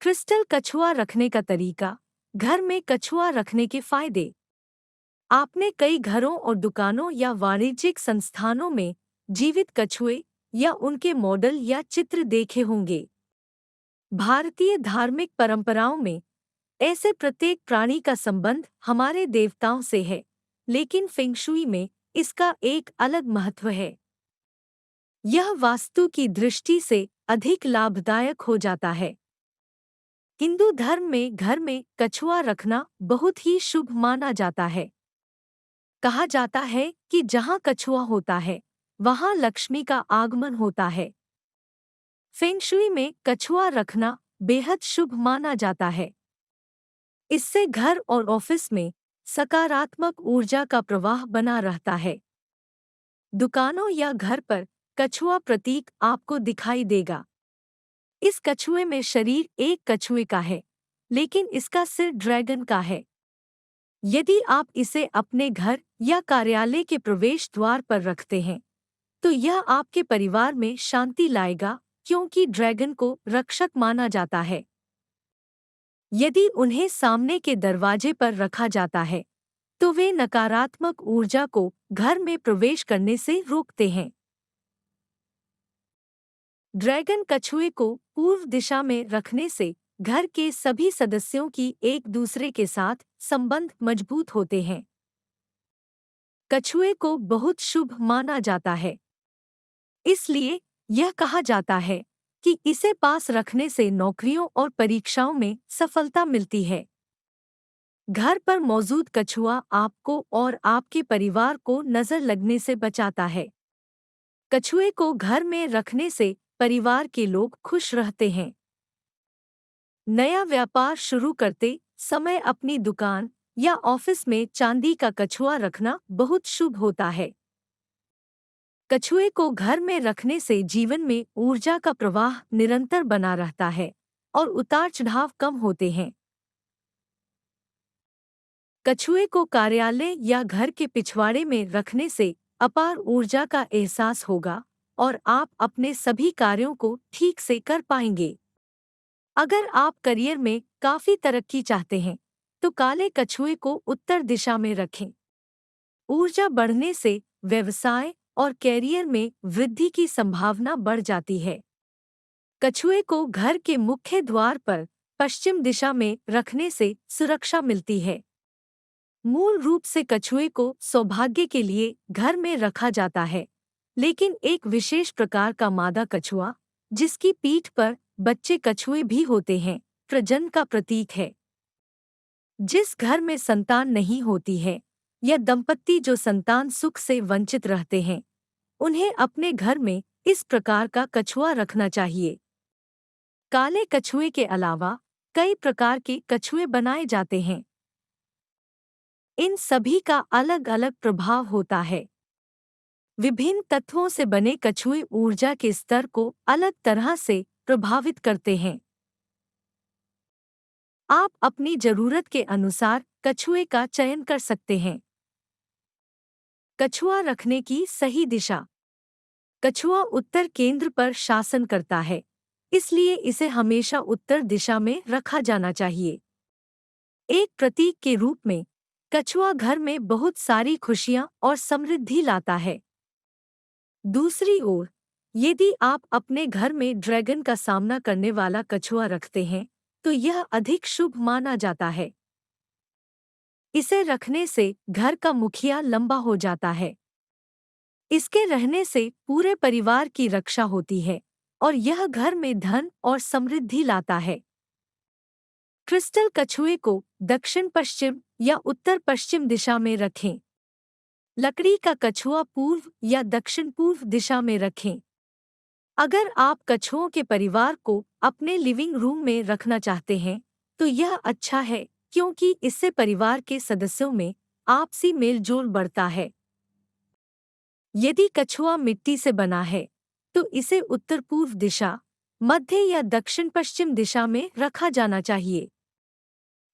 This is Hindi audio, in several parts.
क्रिस्टल कछुआ रखने का तरीका। घर में कछुआ रखने के फायदे। आपने कई घरों और दुकानों या वाणिज्यिक संस्थानों में जीवित कछुए या उनके मॉडल या चित्र देखे होंगे। भारतीय धार्मिक परंपराओं में ऐसे प्रत्येक प्राणी का संबंध हमारे देवताओं से है, लेकिन फेंगशुई में इसका एक अलग महत्व है। यह वास्तु की दृष्टि से अधिक लाभदायक हो जाता है। हिंदू धर्म में घर में कछुआ रखना बहुत ही शुभ माना जाता है। कहा जाता है कि जहाँ कछुआ होता है वहाँ लक्ष्मी का आगमन होता है। फेंगशुई में कछुआ रखना बेहद शुभ माना जाता है। इससे घर और ऑफिस में सकारात्मक ऊर्जा का प्रवाह बना रहता है। दुकानों या घर पर कछुआ प्रतीक आपको दिखाई देगा। इस कछुए में शरीर एक कछुए का है, लेकिन इसका सिर ड्रैगन का है। यदि आप इसे अपने घर या कार्यालय के प्रवेश द्वार पर रखते हैं, तो यह आपके परिवार में शांति लाएगा, क्योंकि ड्रैगन को रक्षक माना जाता है। यदि उन्हें सामने के दरवाजे पर रखा जाता है, तो वे नकारात्मक ऊर्जा को घर में प्रवेश करने से रोकते हैं। ड्रैगन कछुए को पूर्व दिशा में रखने से घर के सभी सदस्यों की एक दूसरे के साथ संबंध मजबूत होते हैं। कछुए को बहुत शुभ माना जाता है, इसलिए यह कहा जाता है कि इसे पास रखने से नौकरियों और परीक्षाओं में सफलता मिलती है। घर पर मौजूद कछुआ आपको और आपके परिवार को नजर लगने से बचाता है। कछुए को घर में रखने से परिवार के लोग खुश रहते हैं। नया व्यापार शुरू करते समय अपनी दुकान या ऑफिस में चांदी का कछुआ रखना बहुत शुभ होता है। कछुए को घर में रखने से जीवन में ऊर्जा का प्रवाह निरंतर बना रहता है और उतार-चढ़ाव कम होते हैं। कछुए को कार्यालय या घर के पिछवाड़े में रखने से अपार ऊर्जा का एहसास होगा और आप अपने सभी कार्यों को ठीक से कर पाएंगे। अगर आप करियर में काफी तरक्की चाहते हैं, तो काले कछुए को उत्तर दिशा में रखें। ऊर्जा बढ़ने से व्यवसाय और कैरियर में वृद्धि की संभावना बढ़ जाती है। कछुए को घर के मुख्य द्वार पर पश्चिम दिशा में रखने से सुरक्षा मिलती है। मूल रूप से कछुए को सौभाग्य के लिए घर में रखा जाता है, लेकिन एक विशेष प्रकार का मादा कछुआ, जिसकी पीठ पर बच्चे कछुए भी होते हैं, प्रजनन का प्रतीक है। जिस घर में संतान नहीं होती है या दंपत्ति जो संतान सुख से वंचित रहते हैं, उन्हें अपने घर में इस प्रकार का कछुआ रखना चाहिए। काले कछुए के अलावा कई प्रकार के कछुए बनाए जाते हैं। इन सभी का अलग अलग प्रभाव होता है। विभिन्न तत्वों से बने कछुए ऊर्जा के स्तर को अलग तरह से प्रभावित करते हैं। आप अपनी जरूरत के अनुसार कछुए का चयन कर सकते हैं। कछुआ रखने की सही दिशा। कछुआ उत्तर केंद्र पर शासन करता है, इसलिए इसे हमेशा उत्तर दिशा में रखा जाना चाहिए। एक प्रतीक के रूप में कछुआ घर में बहुत सारी खुशियां और समृद्धि लाता है। दूसरी ओर, यदि आप अपने घर में ड्रैगन का सामना करने वाला कछुआ रखते हैं, तो यह अधिक शुभ माना जाता है। इसे रखने से घर का मुखिया लंबा हो जाता है। इसके रहने से पूरे परिवार की रक्षा होती है और यह घर में धन और समृद्धि लाता है। क्रिस्टल कछुए को दक्षिण पश्चिम या उत्तर पश्चिम दिशा में रखें। लकड़ी का कछुआ पूर्व या दक्षिण पूर्व दिशा में रखें। अगर आप कछुओं के परिवार को अपने लिविंग रूम में रखना चाहते हैं, तो यह अच्छा है, क्योंकि इससे परिवार के सदस्यों में आपसी मेलजोल बढ़ता है। यदि कछुआ मिट्टी से बना है, तो इसे उत्तर पूर्व दिशा, मध्य या दक्षिण पश्चिम दिशा में रखा जाना चाहिए।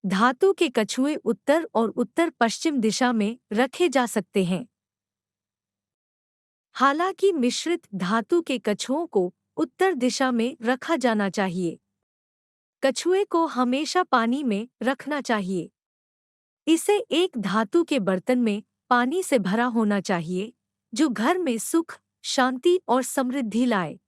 धातु के कछुए उत्तर और उत्तर पश्चिम दिशा में रखे जा सकते हैं। हालांकि मिश्रित धातु के कछुओं को उत्तर दिशा में रखा जाना चाहिए। कछुए को हमेशा पानी में रखना चाहिए। इसे एक धातु के बर्तन में पानी से भरा होना चाहिए, जो घर में सुख, शांति और समृद्धि लाए।